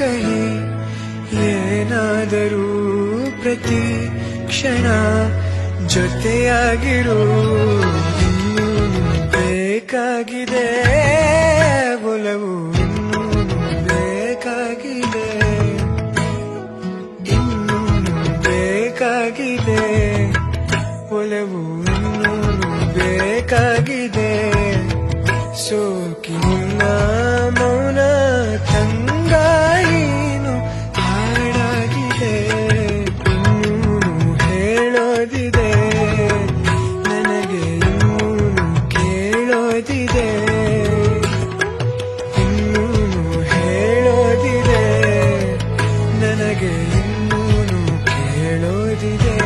ಕಹಿ ಏನಾದರೂ ಪ್ರತಿ ಕ್ಷಣ ಜೊತೆಯಾಗಿರು ಇನ್ನೂ ಬೇಕಾಗಿದೆ ಒಲವು ಇನ್ನೂ ಬೇಕಾಗಿದೆ ಇನ್ನೂ ಬೇಕಾಗಿದೆ ಒಲವು ಇನ್ನೂ ಬೇಕಾಗಿದೆ ಸೋಕಿನ ಮೌನ ತಂಗಾಯಿನು ಹಾಡಾಗಿದೆ ಇನ್ನೂ ಹೇಳೋದಿದೆ ನನಗೆ ಇನ್ನೂ ಕೇಳೋದಿದೆ ಇನ್ನೂ ಹೇಳೋದಿದೆ ನನಗೆ ಇನ್ನೂ ಕೇಳೋದಿದೆ